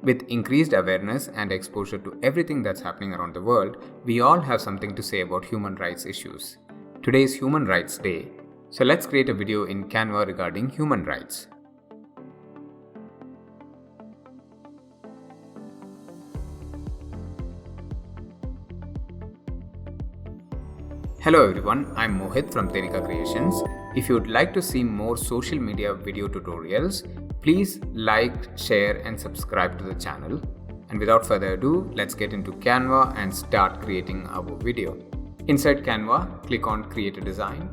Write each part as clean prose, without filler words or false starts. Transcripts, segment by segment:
With increased awareness and exposure to everything that's happening around the world, we all have something to say about human rights issues. Today is Human Rights Day, so let's create a video in Canva regarding human rights. Hello everyone, I'm Mohit from Tenika Creations. If you would like to see more social media video tutorials, please like, share and subscribe to the channel. And without further ado, let's get into Canva and start creating our video. Inside Canva, click on Create a Design.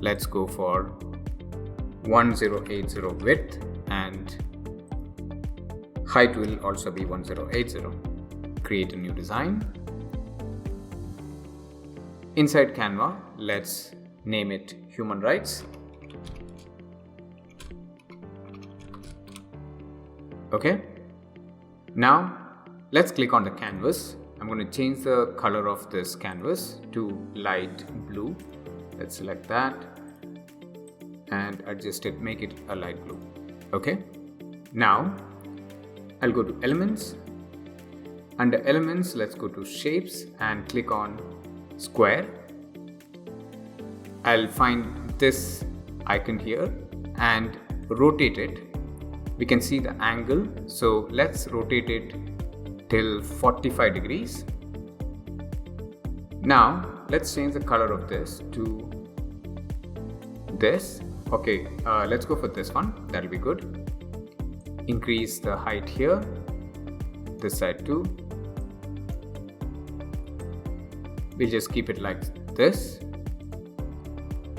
Let's go for 1080 width and height will also be 1080. Create a new design. Inside Canva, let's name it Human Rights. Okay. Now, let's click on the canvas. I'm going to change the color of this canvas to light blue. Let's select that and adjust it, make it a light blue. Okay. Now, I'll go to Elements. Under Elements, let's go to Shapes and click on Square. I'll find this icon here and rotate it. We can see the angle, so let's rotate it till 45 degrees. Now let's change the color of this to this. Okay, let's go for this one, that'll be good. Increase the height here, this side too. We'll just keep it like this.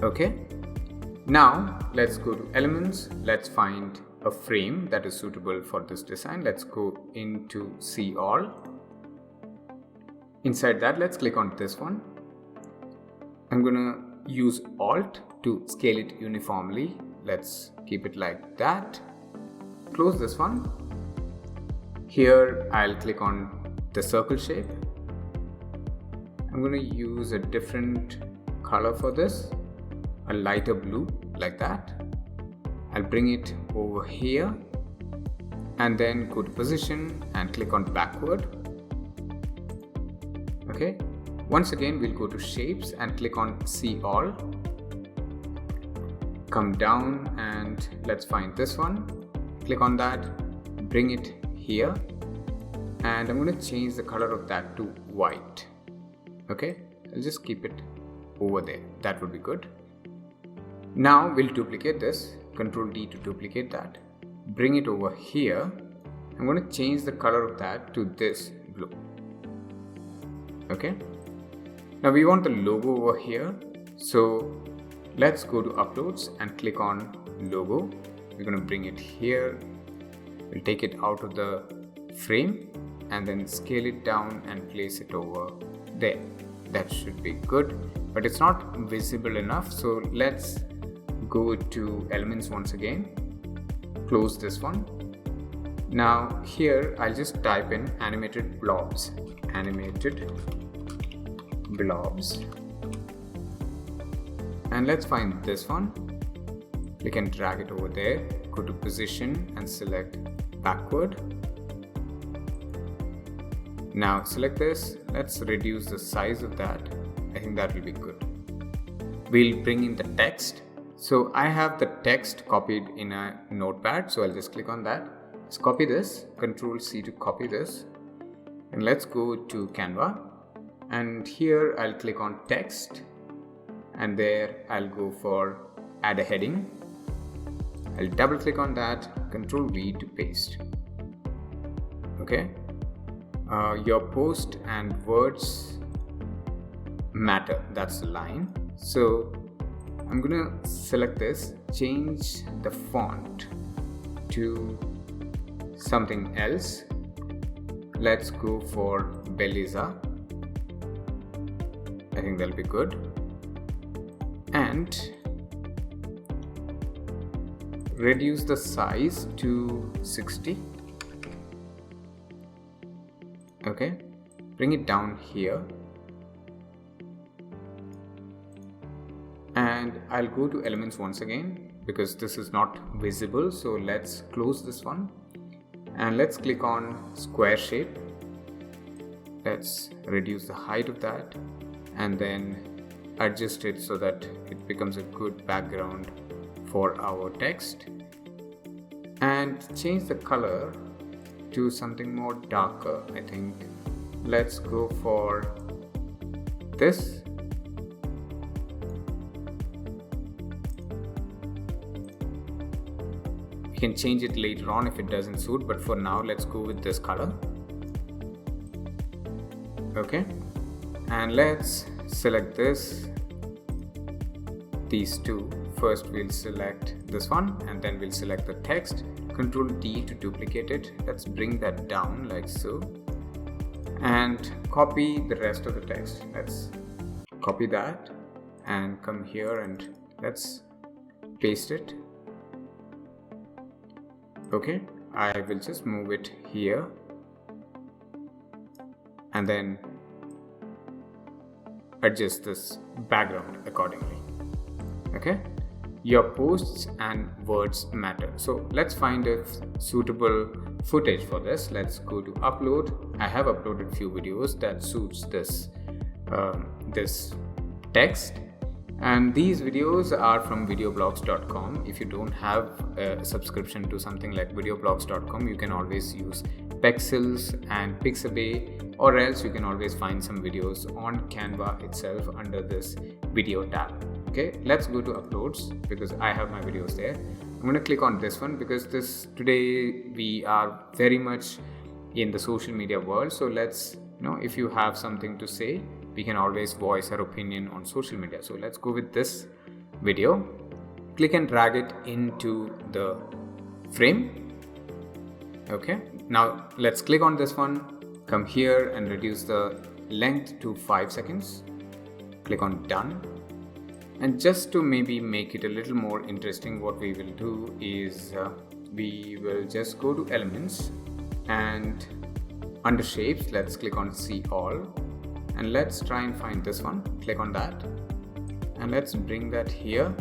Okay. Now let's go to Elements. Let's find a frame that is suitable for this design. Let's go into See All. Inside that, let's click on this one. I'm gonna use Alt to scale it uniformly. Let's keep it like that. Close this one. Here I'll click on the circle shape. I'm going to use a different color for this, a lighter blue like that. I'll bring it over here and then go to position and click on backward. Okay. Once again, we'll go to shapes and click on See All. Come down and let's find this one. Click on that, bring it here, and I'm going to change the color of that to white. Okay, I'll just keep it over there. That would be good. Now we'll duplicate this. Ctrl D to duplicate that. Bring it over here. I'm going to change the color of that to this blue. Okay. Now we want the logo over here. So let's go to Uploads and click on Logo. We're going to bring it here. We'll take it out of the frame and then scale it down and place it over there. That should be good, but it's not visible enough, so let's go to Elements once again. Close this one. Now here I'll just type in animated blobs. Animated blobs, and let's find this one. We can drag it over there, go to position and select backward. Now select this, let's reduce the size of that. I think that will be good. We'll bring in the text. So I have the text copied in a notepad, so I'll just click on that. Let's copy this, Ctrl C to copy this. And let's go to Canva. And here I'll click on text. And there I'll go for add a heading. I'll double click on that, Ctrl V to paste. Okay. Your post and words matter, that's the line. So I'm gonna select this, change the font to something else. Let's go for Beliza. I think that'll be good. And reduce the size to 60. Okay, bring it down here and I'll go to Elements once again because this is not visible, so let's close this one and let's click on square shape. Let's reduce the height of that and then adjust it so that it becomes a good background for our text, and change the color to something more darker. I think let's go for this. You can change it later on if it doesn't suit, but for now let's go with this color. Okay, and let's select these two. First we'll select this one and then we'll select the text. Control D to duplicate it. Let's bring that down like so and copy the rest of the text. Let's copy that and come here and let's paste it. Okay, I will just move it here and then adjust this background accordingly. Okay, your posts and words matter. So let's find a suitable footage for this. Let's go to upload. I have uploaded few videos that suits this this text, and these videos are from videoblogs.com. If you don't have a subscription to something like videoblogs.com, you can always use Pexels and Pixabay, or else you can always find some videos on Canva itself under this video tab. Okay, let's go to uploads because I have my videos there. I'm going to click on this one because today we are very much in the social media world. So let's, if you have something to say, we can always voice our opinion on social media. So let's go with this video. Click and drag it into the frame. Okay, now let's click on this one, come here and reduce the length to 5 seconds. Click on done. And just to maybe make it a little more interesting, what we will do is we will just go to elements and under shapes, let's click on see all and let's try and find this one. Click on that and let's bring that here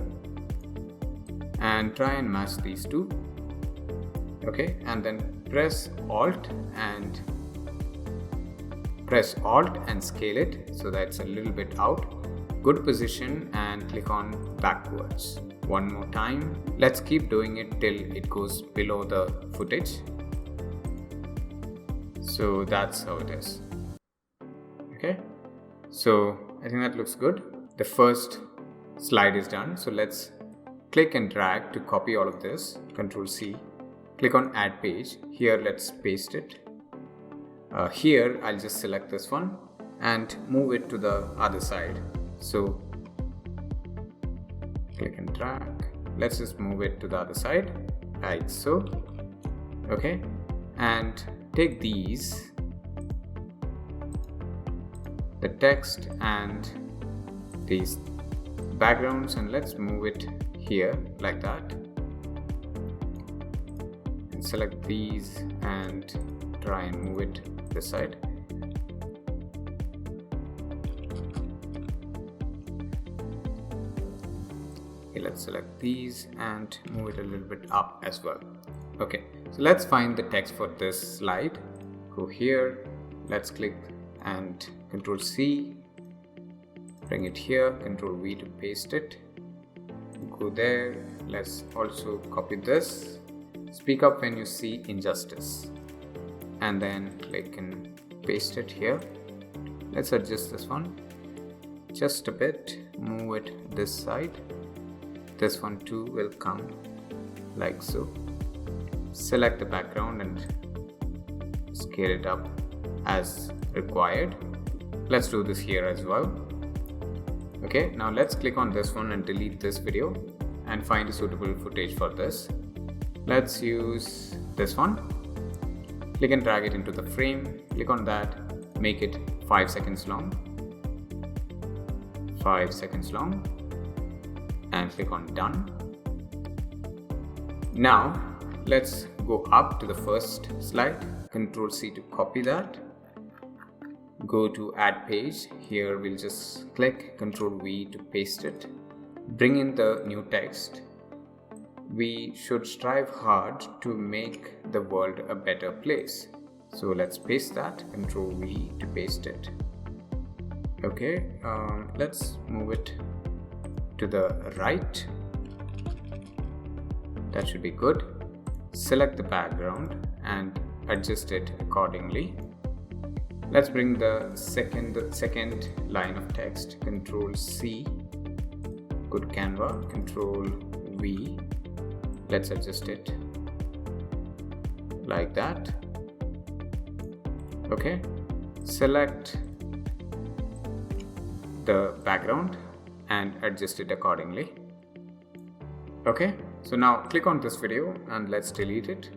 and try and match these two. Okay, and then press Alt and scale it so that it's a little bit out. Good position and click on backwards. One more time. Let's keep doing it till it goes below the footage. So that's how it is. Okay, so I think that looks good. The first slide is done. So let's click and drag to copy all of this. Control C. Click on add page. Here let's paste it. Here I'll just select this one and move it to the other side. So click and drag. Let's just move it to the other side like so. Okay, and take these, the text and these backgrounds, and let's move it here like that, and select these and try and move it this side. Okay, let's select these and move it a little bit up as well. Okay, so let's find the text for this slide. Go here, let's click and Control C, bring it here, Control V to paste it. Go there, let's also copy this. Speak up when you see injustice, and then click and paste it here. Let's adjust this one just a bit, move it this side. This one too will come like so. Select the background and scale it up as required. Let's do this here as well. Okay, now let's click on this one and delete this video and find a suitable footage for this. Let's use this one. Click and drag it into the frame. Click on that, make it 5 seconds long. 5 seconds long. And click on done. Now let's go up to the first slide. Control C to copy that. Go to add page. Here we'll just click Control V to paste it. Bring in the new text. we should strive hard to make the world a better place. So let's paste that, Control V to paste it. Okay, let's move it to the right. That should be good. Select the background and adjust it accordingly. Let's bring the second line of text, Control C. Go to Canva, Control V. Let's adjust it like that. Okay, select the background and adjust it accordingly. Okay, so now click on this video and let's delete it.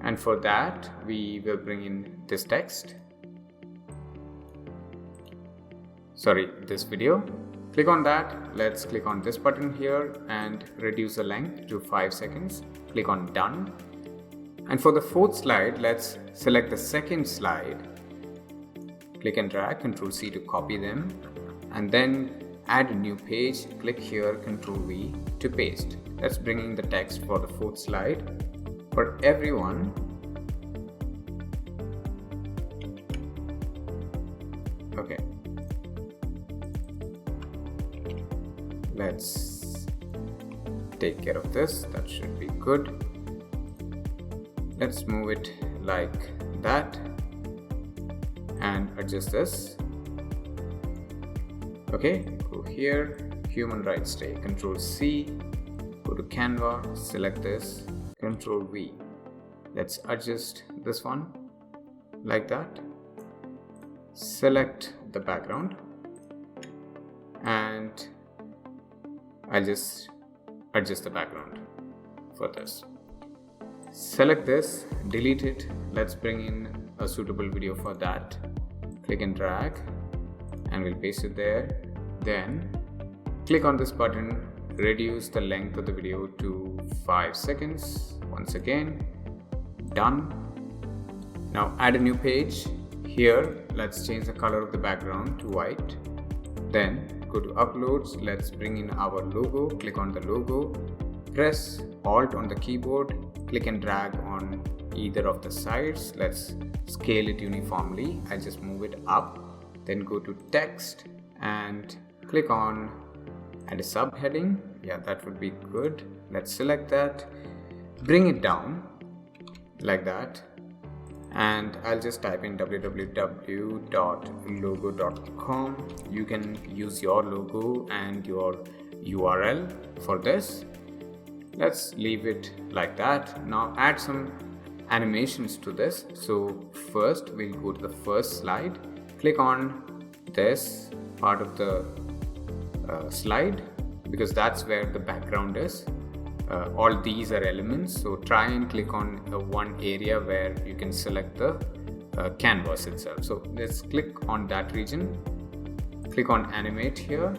And for that, we will bring in this text. Sorry, this video. Click on that. Let's click on this button here and reduce the length to 5 seconds. Click on Done. And for the fourth slide, let's select the second slide. Click and drag, Control C to copy them. And then add a new page. Click here, Control V to paste. Let's bring in the text for the fourth slide. For everyone, okay. Let's take care of this. That should be good. Let's move it like that and adjust this. Okay, go here, Human Rights Day, Control C, go to Canva, select this, Control V. Let's adjust this one like that. Select the background and I'll just adjust the background for this. Select this, delete it. Let's bring in a suitable video for that. Click and drag and we'll paste it there. Then click on this button, reduce the length of the video to 5 seconds. Once again, done. Now add a new page. Here, let's change the color of the background to white. Then go to uploads. Let's bring in our logo. Click on the logo. Press Alt on the keyboard. Click and drag on either of the sides. Let's scale it uniformly. I just move it up. Then go to text and click on add a subheading. Yeah, that would be good. Let's select that. Bring it down like that. And I'll just type in www.logo.com. You can use your logo and your URL for this. Let's leave it like that. Now add some animations to this. So first we'll go to the first slide. Click on this part of the slide because that's where the background is. All these are elements, so try and click on one area where you can select the canvas itself. So let's click on that region. Click on animate here,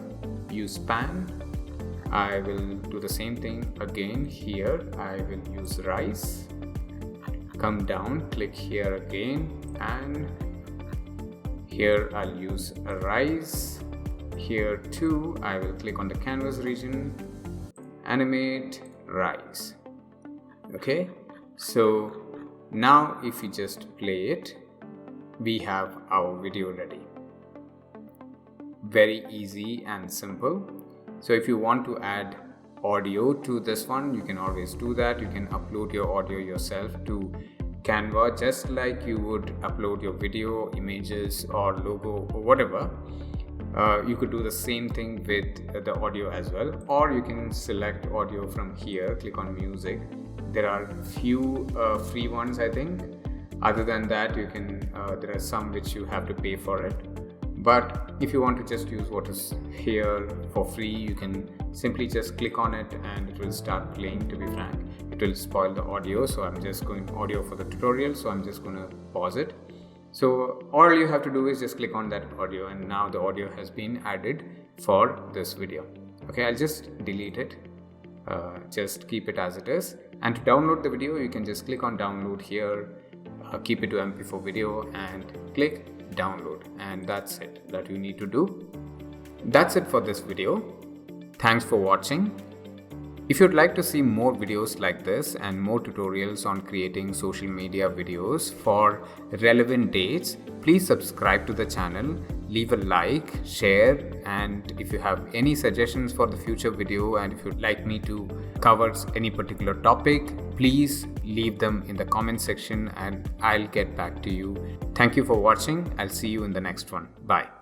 use pan. I will do the same thing again here. I will use rise. Come down, click here again, and here I'll use a rise. Here too, I will click on the canvas region, animate, rise. Okay, so now if we just play it, we have our video ready. Very easy and simple. So if you want to add audio to this one, you can always do that. You can upload your audio yourself to Canva just like you would upload your video, images or logo or whatever. You could do the same thing with the audio as well, or you can select audio from here, click on music. There are few free ones, I think. Other than that, you can there are some which you have to pay for it. But if you want to just use what is here for free, you can simply just click on it and it will start playing. To be frank, it will spoil the audio, so I'm just going audio for the tutorial, so I'm just going to pause it. So all you have to do is just click on that audio, and now the audio has been added for this video. Okay, I'll just delete it. Just keep it as it is. And to download the video, you can just click on download here, keep it to MP4 video and click download, and that's it that you need to do. That's it for this video. Thanks for watching. If you'd like to see more videos like this and more tutorials on creating social media videos for relevant dates, please subscribe to the channel, leave a like, share, and if you have any suggestions for the future video and if you'd like me to cover any particular topic, please leave them in the comment section and I'll get back to you. Thank you for watching. I'll see you in the next one. Bye.